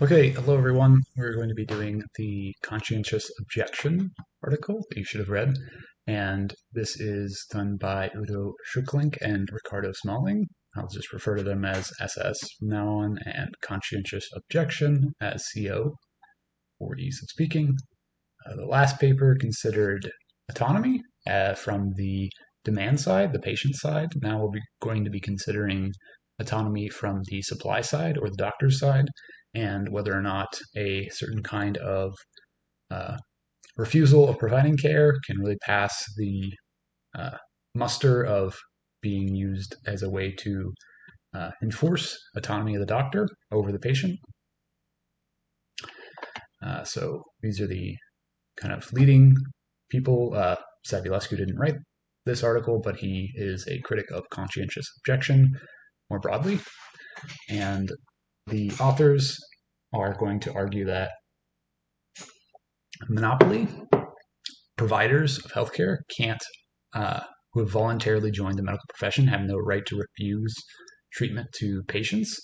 Okay, hello everyone. We're going to be doing the Conscientious Objection article that you should have read. And this is done by Udo Schuklenk and Ricardo Smalling. I'll just refer to them as SS from now on, and Conscientious Objection as CO for ease of speaking. The last paper considered autonomy from the demand side, the patient side. Now we'll be going to be considering autonomy from the supply side or the doctor's side, and whether or not a certain kind of refusal of providing care can really pass the muster of being used as a way to enforce autonomy of the doctor over the patient. So these are the kind of leading people. Savulescu didn't write this article, but he is a critic of conscientious objection more broadly. And the authors are going to argue that monopoly providers of healthcare can't, who have voluntarily joined the medical profession, have no right to refuse treatment to patients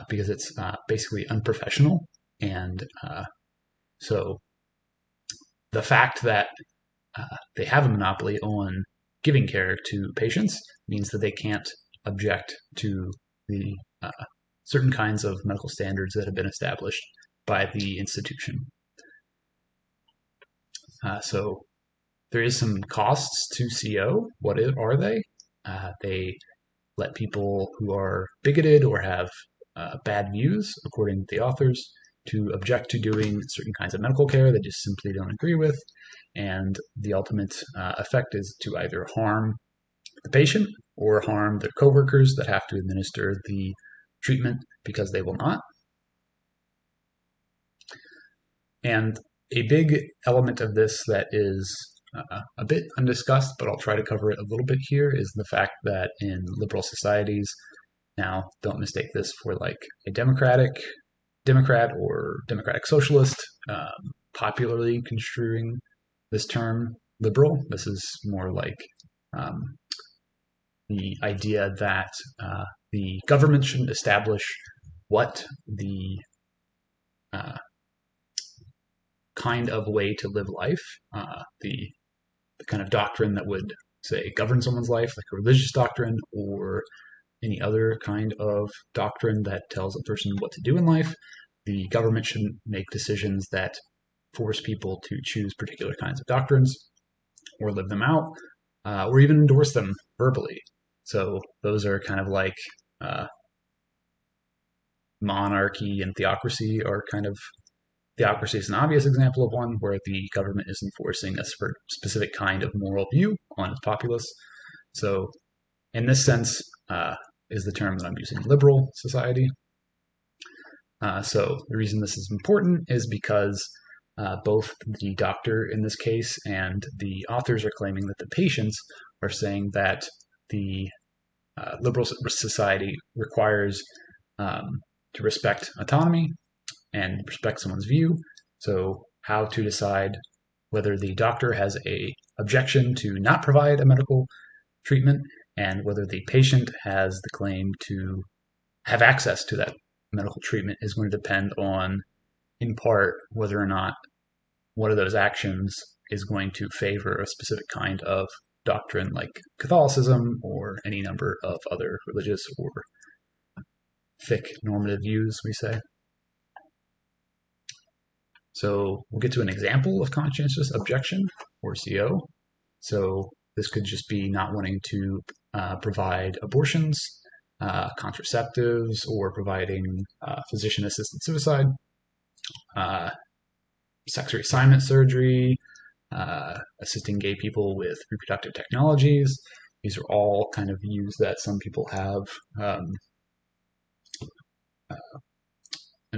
because it's basically unprofessional. And so the fact that they have a monopoly on giving care to patients means that they can't object to the certain kinds of medical standards that have been established by the institution. So there is some costs to CO. What are they? They let people who are bigoted or have bad views, according to the authors, to object to doing certain kinds of medical care they just simply don't agree with. And the ultimate effect is to either harm the patient or harm their coworkers that have to administer the treatment because they will not. And a big element of this that is a bit undiscussed, but I'll try to cover it a little bit here, is the fact that in liberal societies, now don't mistake this for like a Democrat or democratic socialist, popularly construing this term liberal. This is more like the idea that the government shouldn't establish what the kind of way to live life, the kind of doctrine that would, say, govern someone's life, like a religious doctrine or any other kind of doctrine that tells a person what to do in life. The government shouldn't make decisions that force people to choose particular kinds of doctrines or live them out, or even endorse them verbally. So those are kind of like monarchy and theocracy are kind of. Theocracy is an obvious example of one where the government is enforcing a specific kind of moral view on its populace. So in this sense is the term that I'm using, liberal society. So the reason this is important is because both the doctor in this case and the authors are claiming that the patients are saying that the liberal society requires to respect autonomy and respect someone's view. So how to decide whether the doctor has a objection to not provide a medical treatment and whether the patient has the claim to have access to that medical treatment is going to depend on, in part, whether or not one of those actions is going to favor a specific kind of doctrine like Catholicism or any number of other religious or thick normative views, we say. So we'll get to an example of conscientious objection, or CO. So this could just be not wanting to provide abortions, contraceptives, or providing physician-assisted suicide, sex reassignment surgery, assisting gay people with reproductive technologies. These are all kind of views that some people have an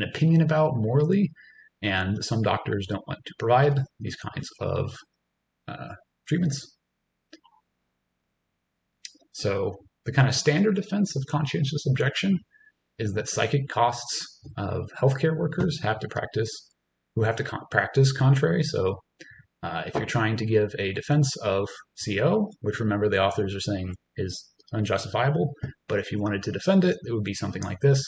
opinion about morally, and some doctors don't want to provide these kinds of treatments. So the kind of standard defense of conscientious objection is that psychic costs of healthcare workers have to practice contrary. So if you're trying to give a defense of CO, which remember the authors are saying is unjustifiable, but if you wanted to defend it, it would be something like this.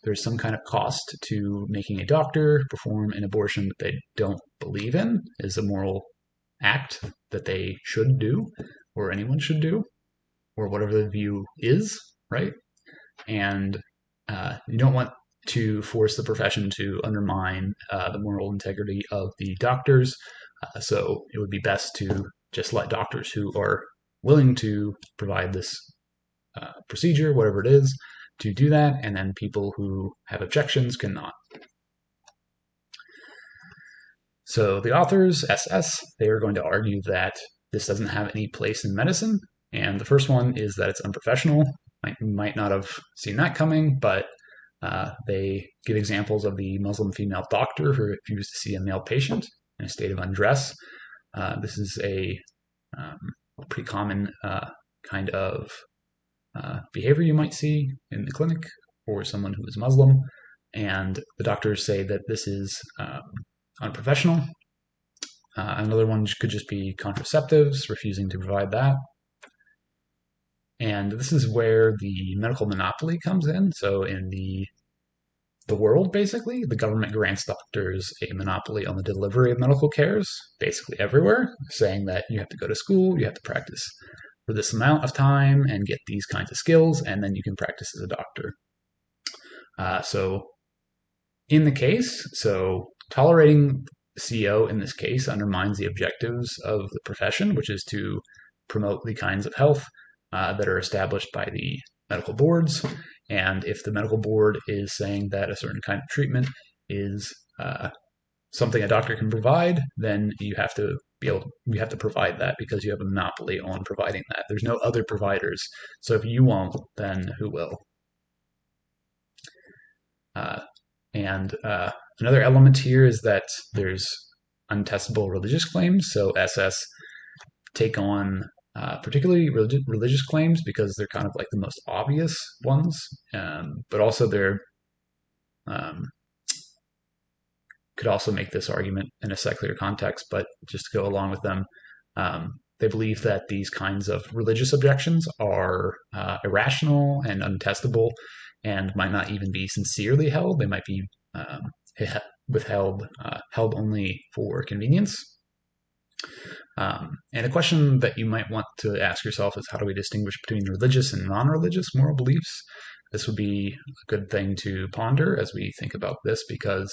there's some kind of cost to making a doctor perform an abortion that they don't believe in is a moral act that they should do, or anyone should do, or whatever the view is, right? And you don't want to force the profession to undermine the moral integrity of the doctors. So it would be best to just let doctors who are willing to provide this procedure, whatever it is, to do that, and then people who have objections cannot. So the authors, SS, they are going to argue that this doesn't have any place in medicine, and the first one is that it's unprofessional. Might not have seen that coming, but they give examples of the Muslim female doctor who refused to see a male patient in a state of undress. This is a pretty common kind of behavior you might see in the clinic for someone who is Muslim, and the doctors say that this is unprofessional. Another one could just be contraceptives, refusing to provide that. And this is where the medical monopoly comes in. So in the world, basically, the government grants doctors a monopoly on the delivery of medical cares, basically everywhere, saying that you have to go to school, you have to practice for this amount of time and get these kinds of skills, and then you can practice as a doctor. So in the case, tolerating CO in this case undermines the objectives of the profession, which is to promote the kinds of health that are established by the medical boards. And if the medical board is saying that a certain kind of treatment is something a doctor can provide, then you have to provide that because you have a monopoly on providing that. There's no other providers. So if you won't, then who will? Another element here is that there's untestable religious claims. So SS take on particularly religious claims because they're kind of like the most obvious ones, but also they're could also make this argument in a secular context, but just to go along with them, they believe that these kinds of religious objections are irrational and untestable and might not even be sincerely held. They might be held only for convenience. And a question that you might want to ask yourself is, how do we distinguish between religious and non-religious moral beliefs? This would be a good thing to ponder as we think about this, because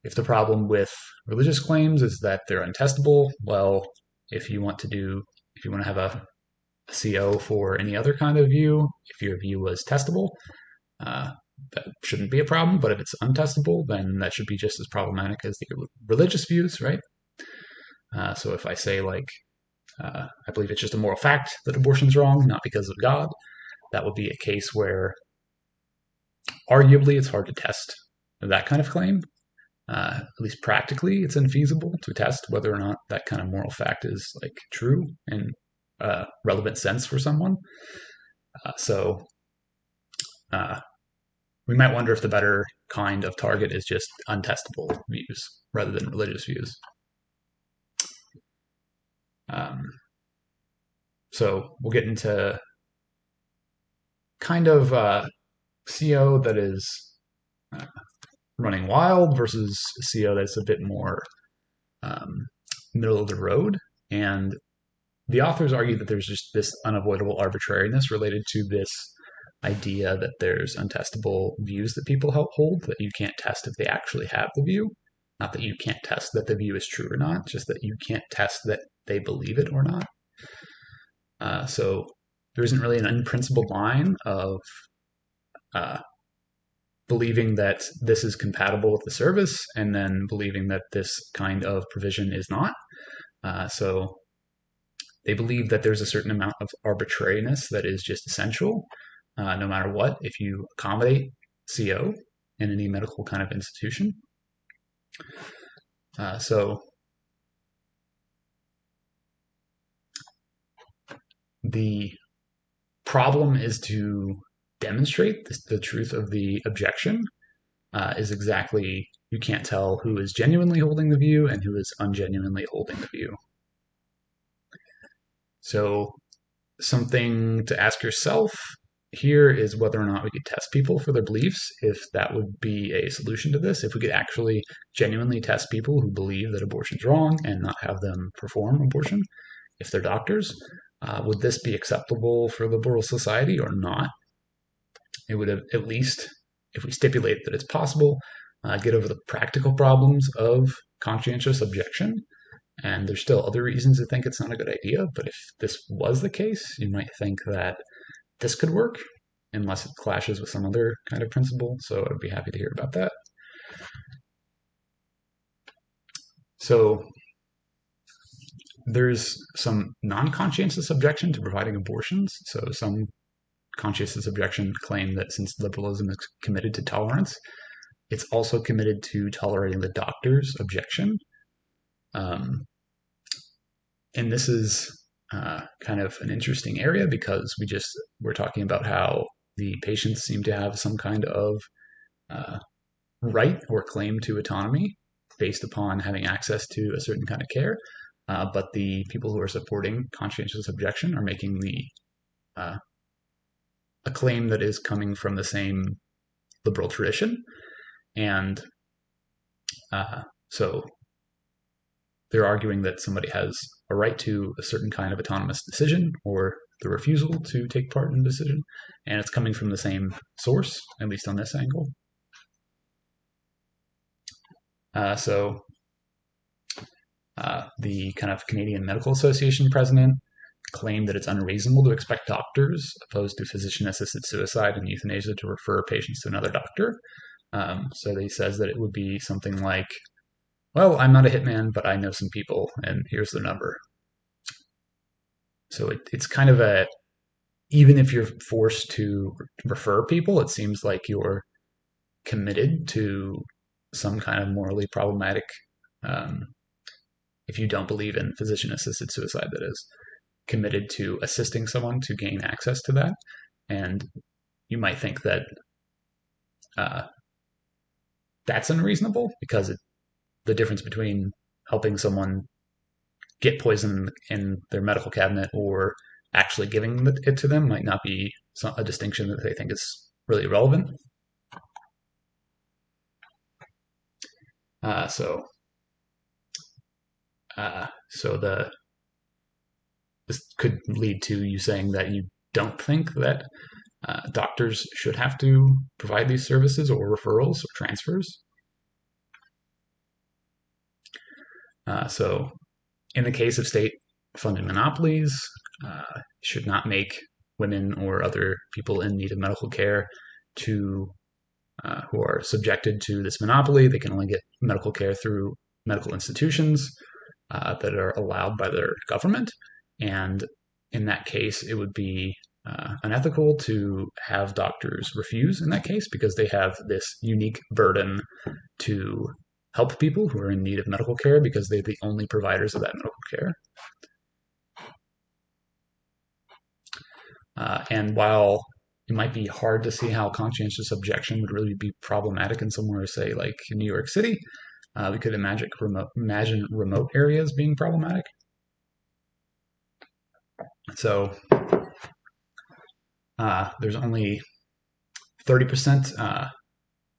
if the problem with religious claims is that they're untestable, well, if you want to have a CO for any other kind of view, if your view was testable, that shouldn't be a problem. But if it's untestable, then that should be just as problematic as the religious views, right? So if I say, like, I believe it's just a moral fact that abortion's wrong, not because of God, that would be a case where arguably it's hard to test that kind of claim. At least practically, it's infeasible to test whether or not that kind of moral fact is like true in relevant sense for someone. So we might wonder if the better kind of target is just untestable views rather than religious views. So we'll get into kind of CO that is running wild versus CO that's a bit more middle of the road. And the authors argue that there's just this unavoidable arbitrariness related to this idea that there's untestable views that people hold, that you can't test if they actually have the view. Not that you can't test that the view is true or not, just that you can't test that they believe it or not. So there isn't really an unprincipled line of believing that this is compatible with the service and then believing that this kind of provision is not. So they believe that there's a certain amount of arbitrariness that is just essential, no matter what, if you accommodate CO in any medical kind of institution. So the problem is to demonstrate the truth of the objection is exactly, you can't tell who is genuinely holding the view and who is ungenuinely holding the view. So something to ask yourself here is whether or not we could test people for their beliefs, if that would be a solution to this, if we could actually genuinely test people who believe that abortion is wrong and not have them perform abortion, if they're doctors. Would this be acceptable for liberal society or not? It would have, at least, if we stipulate that it's possible, get over the practical problems of conscientious objection. And there's still other reasons to think it's not a good idea, but if this was the case, you might think that this could work, unless it clashes with some other kind of principle. So I'd be happy to hear about that. So there's some non-conscientious objection to providing abortions. So some conscientious objection claim that since liberalism is committed to tolerance, it's also committed to tolerating the doctor's objection. And this is kind of an interesting area because we're talking about how the patients seem to have some kind of right or claim to autonomy based upon having access to a certain kind of care. But the people who are supporting conscientious objection are making a claim that is coming from the same liberal tradition. And so they're arguing that somebody has a right to a certain kind of autonomous decision or the refusal to take part in the decision, and it's coming from the same source, at least on this angle. The kind of Canadian Medical Association president claimed that it's unreasonable to expect doctors opposed to physician-assisted suicide and euthanasia to refer patients to another doctor. So he says that it would be something like, well, I'm not a hitman, but I know some people, and here's the number. So it's kind of even if you're forced to refer people, it seems like you're committed to some kind of morally problematic, if you don't believe in physician-assisted suicide, that is, committed to assisting someone to gain access to that. And you might think that that's unreasonable because the difference between helping someone get poison in their medical cabinet or actually giving it to them might not be a distinction that they think is really relevant. This could lead to you saying that you don't think that doctors should have to provide these services or referrals or transfers. So in the case of state-funded monopolies, should not make women or other people in need of medical care who are subjected to this monopoly. They can only get medical care through medical institutions that are allowed by their government. And in that case, it would be unethical to have doctors refuse in that case because they have this unique burden to help people who are in need of medical care because they're the only providers of that medical care. And while it might be hard to see how conscientious objection would really be problematic in somewhere, say, like New York City, we could imagine remote areas being problematic. So there's only 30%.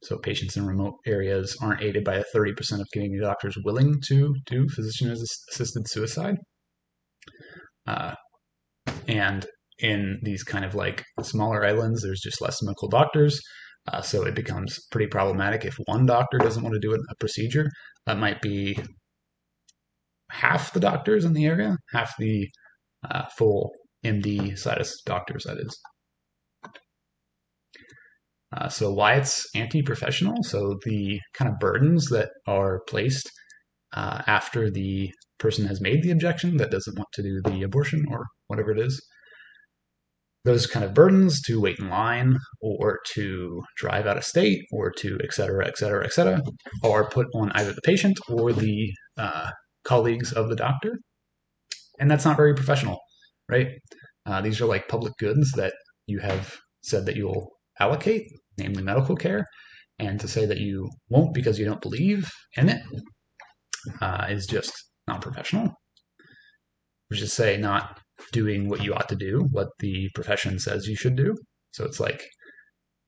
So patients in remote areas aren't aided by 30% of Canadian doctors willing to do physician-assisted suicide. And in these kind of like smaller islands, there's just less medical doctors. So it becomes pretty problematic if one doctor doesn't want to do a procedure. That might be half the doctors in the area, half the full MD status doctors, that is. So why it's anti-professional? So the kind of burdens that are placed after the person has made the objection that doesn't want to do the abortion or whatever it is, those kind of burdens to wait in line or to drive out of state or to et cetera, are put on either the patient or the colleagues of the doctor. And that's not very professional, right? These are like public goods that you have said that you'll allocate, namely medical care, and to say that you won't because you don't believe in it is just not professional. Which is to say, not doing what you ought to do, what the profession says you should do. So it's like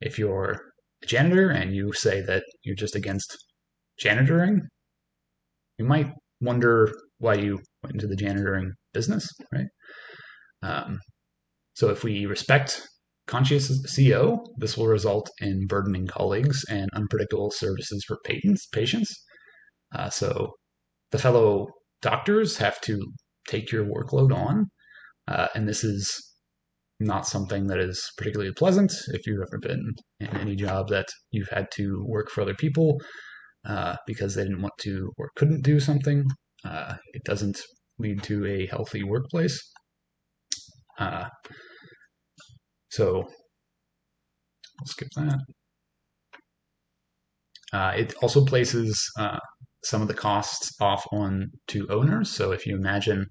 if you're a janitor and you say that you're just against janitoring, you might wonder why you went into the janitoring business, right? So if we respect Conscientious CO, this will result in burdening colleagues and unpredictable services for patients. So the fellow doctors have to take your workload on, and this is not something that is particularly pleasant. If you've ever been in any job that you've had to work for other people because they didn't want to or couldn't do something, it doesn't lead to a healthy workplace. So I'll skip that. It also places some of the costs off on to owners. So if you imagine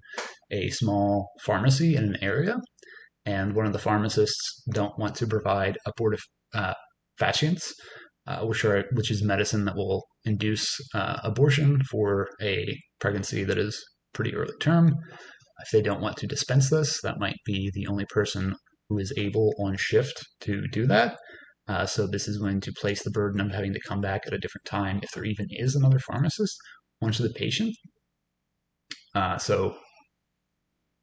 a small pharmacy in an area, and one of the pharmacists don't want to provide abortifacients, which is medicine that will induce abortion for a pregnancy that is pretty early term. If they don't want to dispense this, that might be the only person who is able on shift to do that. So this is going to place the burden of having to come back at a different time, if there even is another pharmacist, onto the patient. So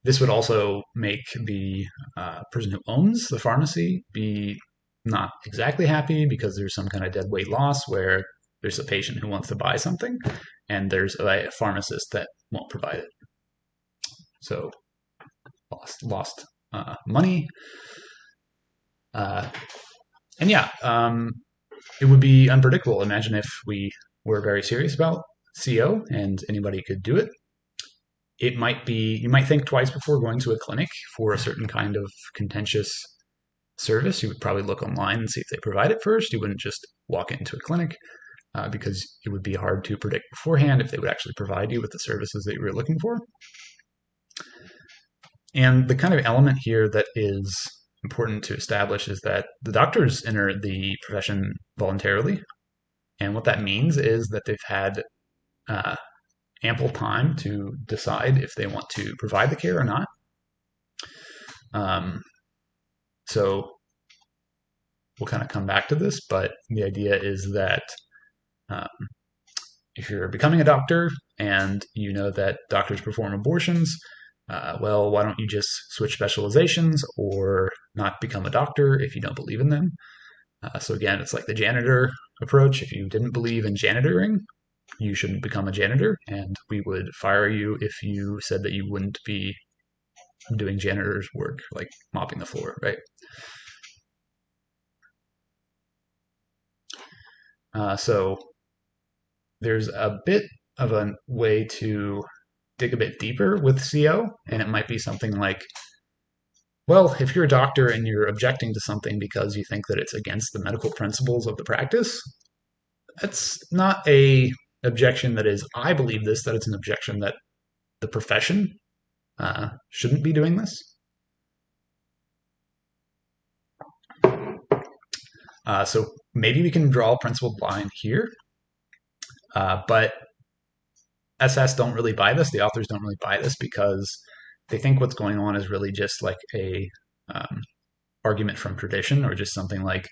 this would also make the person who owns the pharmacy be not exactly happy, because there's some kind of dead weight loss where there's a patient who wants to buy something and there's a pharmacist that won't provide it. So lost money. And yeah, it would be unpredictable. Imagine if we were very serious about CO and anybody could do it. It might be, you might think twice before going to a clinic for a certain kind of contentious service. You would probably look online and see if they provide it first. You wouldn't just walk into a clinic because it would be hard to predict beforehand if they would actually provide you with the services that you were looking for. And the kind of element here that is important to establish is that the doctors enter the profession voluntarily. And what that means is that they've had ample time to decide if they want to provide the care or not. So we'll kind of come back to this, but the idea is that if you're becoming a doctor and you know that doctors perform abortions, well, why don't you just switch specializations or not become a doctor if you don't believe in them? So again, it's like the janitor approach. If you didn't believe in janitoring, you shouldn't become a janitor, and we would fire you if you said that you wouldn't be doing janitor's work, like mopping the floor, right? So there's a bit of a way to dig a bit deeper with CO, and it might be something like, well, if you're a doctor and you're objecting to something because you think that it's against the medical principles of the practice, that's not a objection that is, I believe this, that it's an objection that the profession shouldn't be doing this. So maybe we can draw a principled line here, but SS don't really buy this. The authors don't really buy this because they think what's going on is really just like a argument from tradition, or just something like,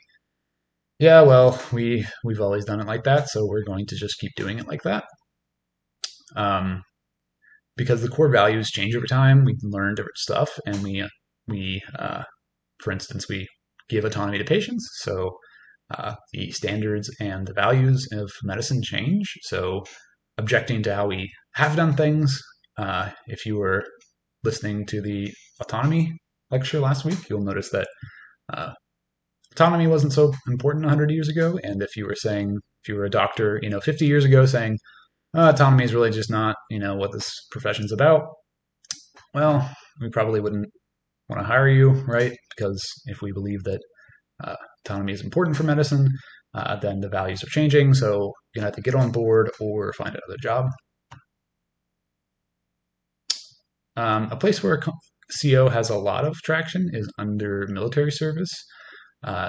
yeah, well, we've always done it like that, so we're going to just keep doing it like that. Because the core values change over time. We learn different stuff, and we for instance, we give autonomy to patients, so the standards and the values of medicine change. So objecting to how we have done things, if you were listening to the autonomy lecture last week, you'll notice that autonomy wasn't so important 100 years ago. And if you were a doctor, 50 years ago saying, autonomy is really just not, what this profession's about, well, we probably wouldn't want to hire you, right? Because if we believe that autonomy is important for medicine, then the values are changing. So you're going to have to get on board or find another job. A place where CO has a lot of traction is under military service.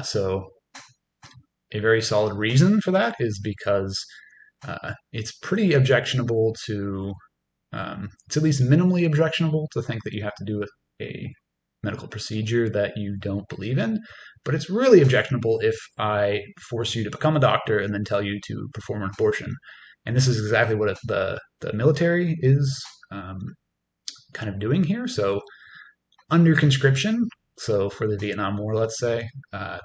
So a very solid reason for that is because it's pretty objectionable to, it's at least minimally objectionable to think that you have to do a medical procedure that you don't believe in, but it's really objectionable if I force you to become a doctor and then tell you to perform an abortion. And this is exactly what the military is kind of doing here. So under conscription, so for the Vietnam War, let's say,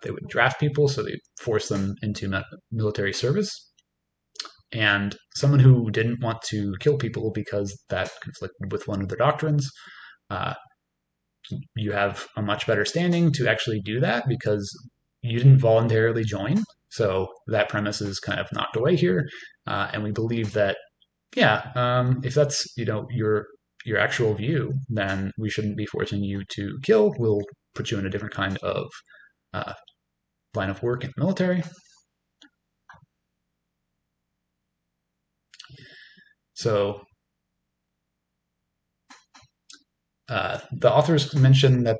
they would draft people, so they force them into military service. And someone who didn't want to kill people because that conflicted with one of their doctrines, uh, you have a much better standing to actually do that because you didn't voluntarily join. So that premise is kind of knocked away here, and we believe that, yeah, if that's your actual view, then we shouldn't be forcing you to kill. We'll put you in a different kind of uh, line of work in the military. So the authors mention that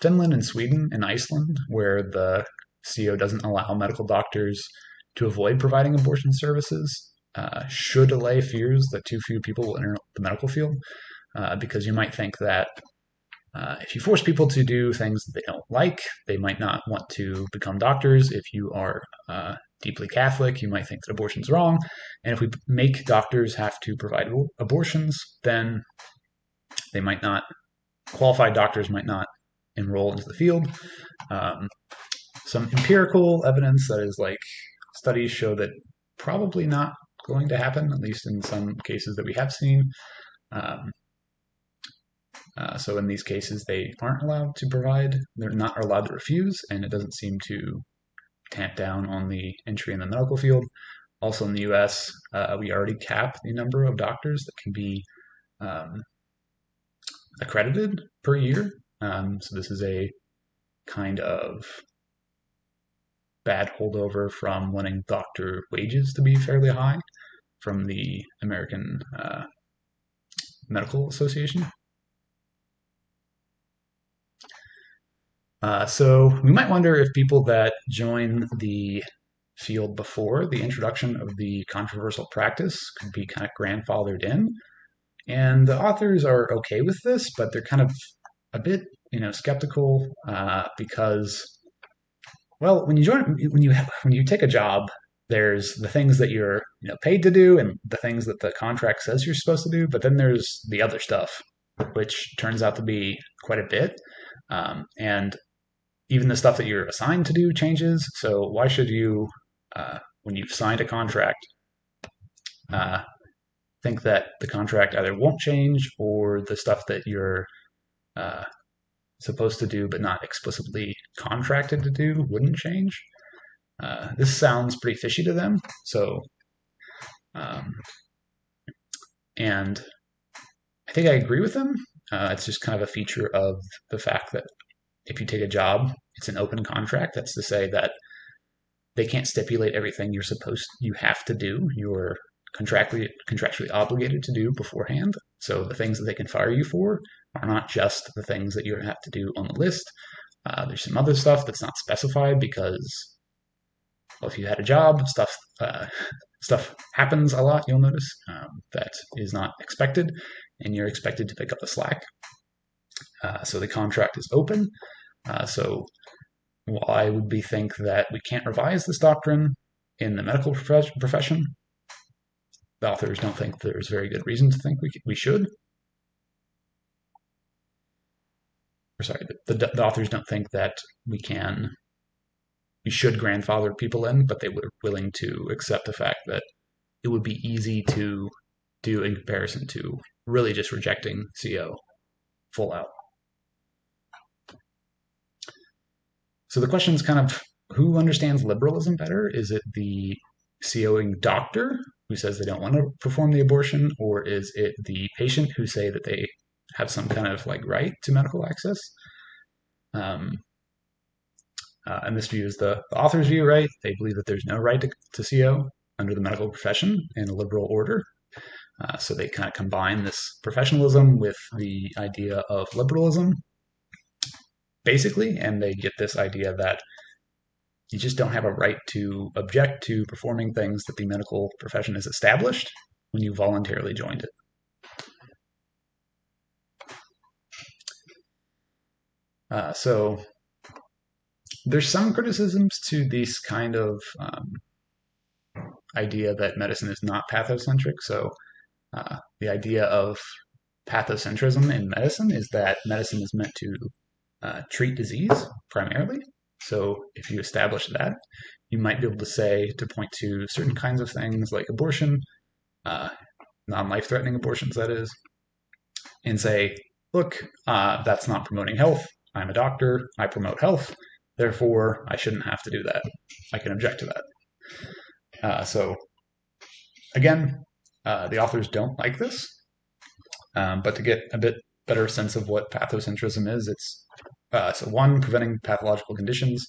Finland and Sweden and Iceland, where the CO doesn't allow medical doctors to avoid providing abortion services, should allay fears that too few people will enter the medical field, because you might think that if you force people to do things that they don't like, they might not want to become doctors. If you are deeply Catholic, you might think that abortion's wrong. And if we make doctors have to provide abortions, then they might not, qualified doctors might not enroll into the field. Some empirical evidence, that is like studies, show that probably not going to happen, at least in some cases that we have seen. So in these cases, they aren't allowed to provide, they're not allowed to refuse, and it doesn't seem to tamp down on the entry in the medical field. Also in the US, we already cap the number of doctors that can be accredited per year. So this is a kind of bad holdover from wanting doctor wages to be fairly high from the American Medical Association. So we might wonder if people that join the field before the introduction of the controversial practice could be kind of grandfathered in. And the authors are okay with this, but they're kind of a bit, skeptical because, well, when you take a job, there's the things that you're paid to do and the things that the contract says you're supposed to do, but then there's the other stuff, which turns out to be quite a bit. And even the stuff that you're assigned to do changes. So why should you, when you've signed a contract, think that the contract either won't change or the stuff that you're supposed to do but not explicitly contracted to do wouldn't change? This sounds pretty fishy to them. So, and I think I agree with them. It's just kind of a feature of the fact that if you take a job, it's an open contract. That's to say that they can't stipulate everything you have to do. You're contractually obligated to do beforehand. So the things that they can fire you for are not just the things that you have to do on the list. There's some other stuff that's not specified because, well, if you had a job, stuff happens a lot, you'll notice, that is not expected, and you're expected to pick up the slack. So the contract is open. So why would we think that we can't revise this doctrine in the medical profession? The authors don't think there's very good reason to think we should. Or sorry, the authors don't think that we should grandfather people in, but they were willing to accept the fact that it would be easy to do in comparison to really just rejecting CO full out. So the question is kind of, who understands liberalism better? Is it the COing doctor who says they don't want to perform the abortion, or is it the patient who say that they have some kind of right to medical access? And this view is the author's view, right? They believe that there's no right to CO under the medical profession in a liberal order. So they kind of combine this professionalism with the idea of liberalism, basically, and they get this idea that you just don't have a right to object to performing things that the medical profession has established when you voluntarily joined it. So there's some criticisms to this kind of idea that medicine is not pathocentric. So the idea of pathocentrism in medicine is that medicine is meant to treat disease primarily. So if you establish that, you might be able to say, to point to certain kinds of things like abortion, non-life-threatening abortions, that is, and say, look, that's not promoting health. I'm a doctor. I promote health. Therefore, I shouldn't have to do that. I can object to that. So again, the authors don't like this, but to get a bit better sense of what pathocentrism is, it's so one, preventing pathological conditions,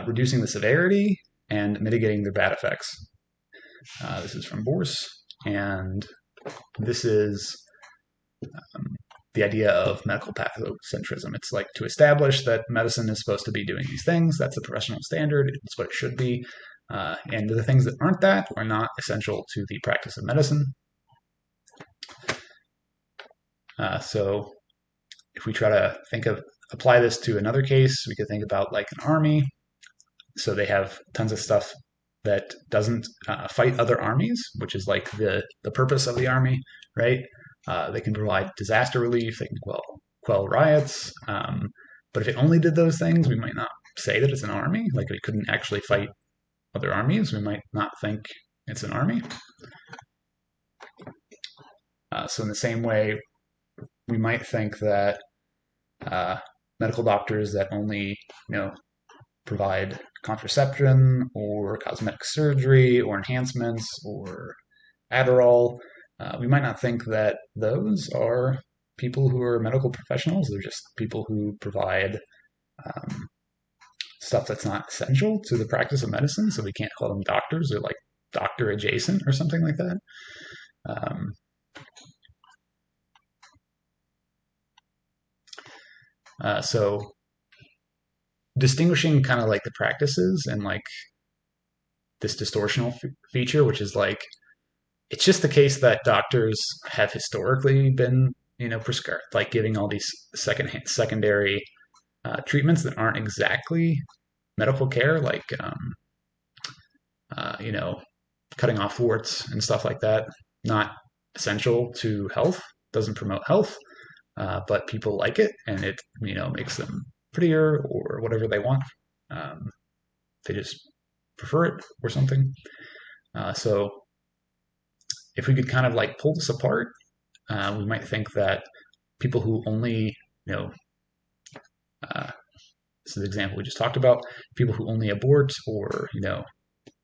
reducing the severity, and mitigating their bad effects. This is from Bourse, and this is the idea of medical pathocentrism. It's like to establish that medicine is supposed to be doing these things. That's a professional standard. It's what it should be. And the things that aren't that are not essential to the practice of medicine. So if we try to apply this to another case, we could think about like an army. So they have tons of stuff that doesn't fight other armies, which is like the purpose of the army, right? They can provide disaster relief, they can quell riots. But if it only did those things, we might not say that it's an army. Like it couldn't actually fight other armies. We might not think it's an army. So in the same way, we might think that medical doctors that only, provide contraception or cosmetic surgery or enhancements or Adderall, we might not think that those are people who are medical professionals. They're just people who provide stuff that's not essential to the practice of medicine. So we can't call them doctors. They're like doctor adjacent or something like that. So distinguishing kind of like the practices and like this distortional feature, which is like, it's just the case that doctors have historically been, prescribed, like giving all these secondary treatments that aren't exactly medical care, like, cutting off warts and stuff like that, not essential to health, doesn't promote health, but people like it and it, makes them prettier or whatever they want. They just prefer it or something. So if we could kind of like pull this apart, we might think that people who only, this is the example we just talked about, people who only abort or,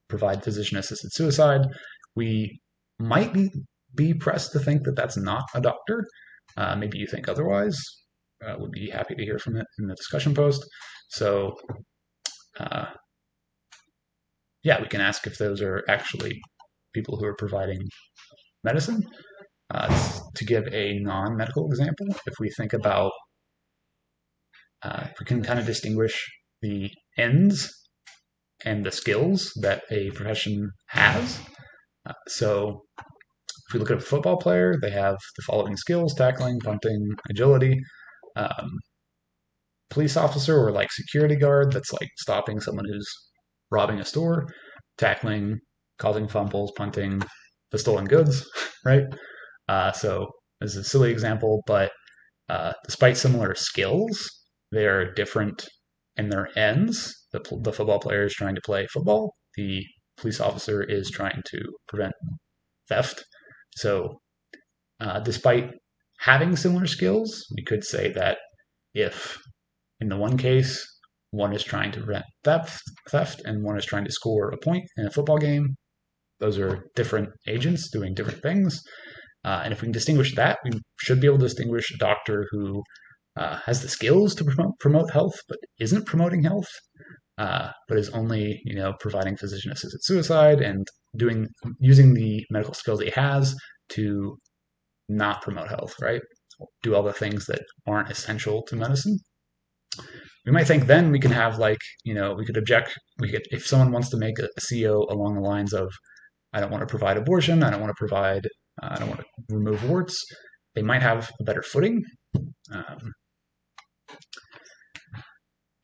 provide physician-assisted suicide, we might be pressed to think that that's not a doctor. Maybe you think otherwise. Would be happy to hear from it in the discussion post. So, we can ask if those are actually people who are providing medicine. To give a non-medical example, if we think about, if we can kind of distinguish the ends and the skills that a profession has. So if we look at a football player, they have the following skills: tackling, punting, agility. Police officer or like security guard, that's like stopping someone who's robbing a store, tackling, causing fumbles, punting the stolen goods, right? So this is a silly example, but despite similar skills, they are different in their ends. The football player is trying to play football. The police officer is trying to prevent theft. So despite having similar skills, we could say that if in the one case, one is trying to prevent theft and one is trying to score a point in a football game, those are different agents doing different things. And if we can distinguish that, we should be able to distinguish a doctor who has the skills to promote health, but isn't promoting health, but is only, providing physician-assisted suicide and using the medical skills he has to not promote health, right? Do all the things that aren't essential to medicine. We might think then we can have like, we could object. If someone wants to make a CO along the lines of, I don't want to provide abortion, I don't want to remove warts, they might have a better footing.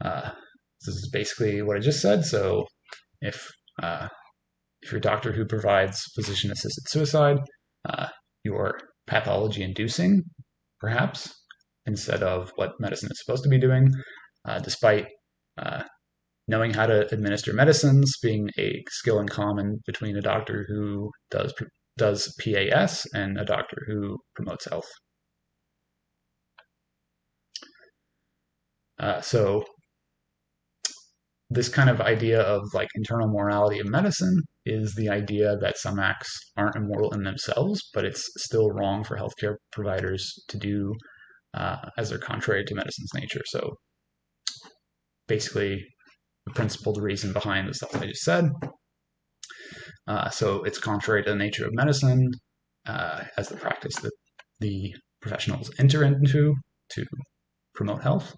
This is basically what I just said. So if you're a doctor who provides physician-assisted suicide, you're pathology-inducing, perhaps, instead of what medicine is supposed to be doing, despite knowing how to administer medicines being a skill in common between a doctor who does PAS and a doctor who promotes health. So this kind of idea of like internal morality of medicine is the idea that some acts aren't immoral in themselves, but it's still wrong for healthcare providers to do as they're contrary to medicine's nature. So basically, the principled reason behind the stuff I just said. So it's contrary to the nature of medicine as the practice that the professionals enter into to promote health.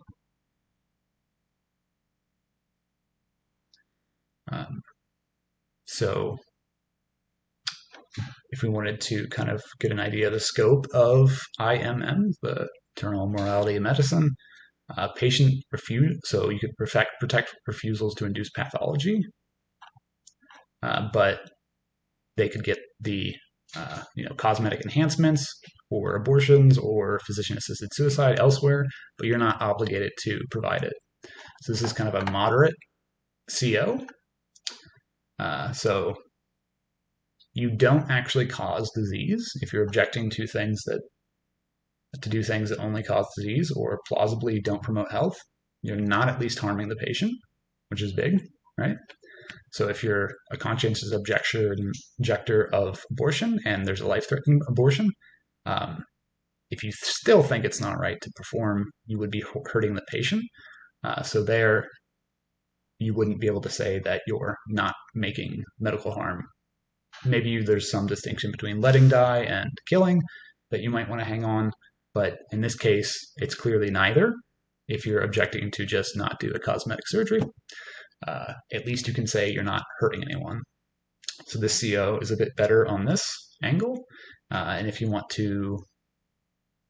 So if we wanted to kind of get an idea of the scope of IMM, the internal morality of medicine, patient refuse, so you could protect refusals to induce pathology, but they could get the cosmetic enhancements or abortions or physician-assisted suicide elsewhere, but you're not obligated to provide it. So this is kind of a moderate CO. So you don't actually cause disease if you're objecting to do things that only cause disease or plausibly don't promote health. You're not at least harming the patient, which is big, right? So if you're a conscientious objector of abortion and there's a life-threatening abortion, if you still think it's not right to perform, you would be hurting the patient. So there, you wouldn't be able to say that you're not making medical harm. Maybe there's some distinction between letting die and killing that you might want to hang on, but in this case, it's clearly neither. If you're objecting to just not do a cosmetic surgery, at least you can say you're not hurting anyone. So this CO is a bit better on this angle. And if you want to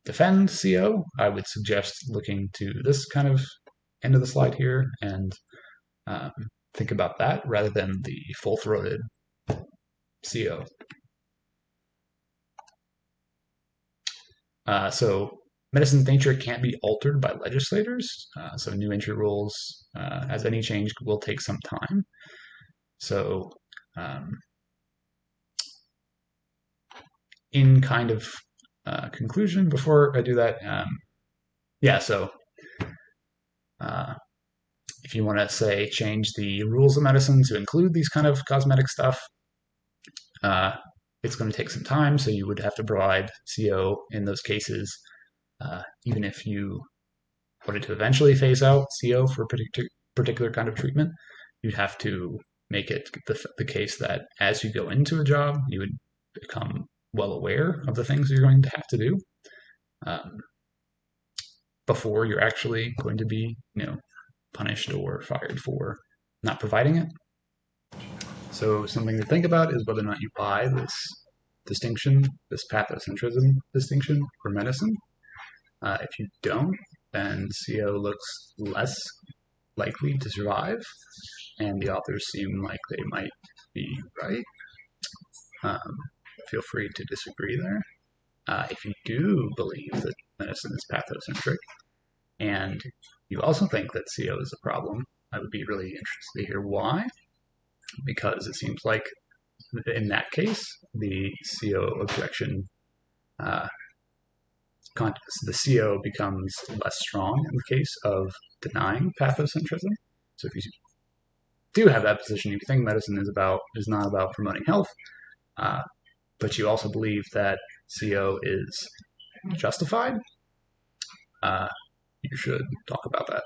defend CO, I would suggest looking to this kind of end of the slide here and think about that rather than the full-throated CO. So medicine's nature can't be altered by legislators. So new entry rules, as any change, will take some time. So in kind of conclusion, before I do that, if you want to say change the rules of medicine to include these kind of cosmetic stuff, it's going to take some time. So you would have to provide CO in those cases, even if you wanted to eventually phase out CO for a particular kind of treatment. You'd have to make it the case that as you go into a job, you would become well aware of the things you're going to have to do before you're actually going to be, punished or fired for not providing it. So something to think about is whether or not you buy this distinction, this pathocentrism distinction for medicine. If you don't, then CO looks less likely to survive, and the authors seem like they might be right. Feel free to disagree there. If you do believe that medicine is pathocentric, and you also think that CO is a problem, I would be really interested to hear why, because it seems like in that case, the CO objection, the CO becomes less strong in the case of denying pathocentrism. So if you do have that position, if you think medicine is not about promoting health, but you also believe that CO is justified, you should talk about that.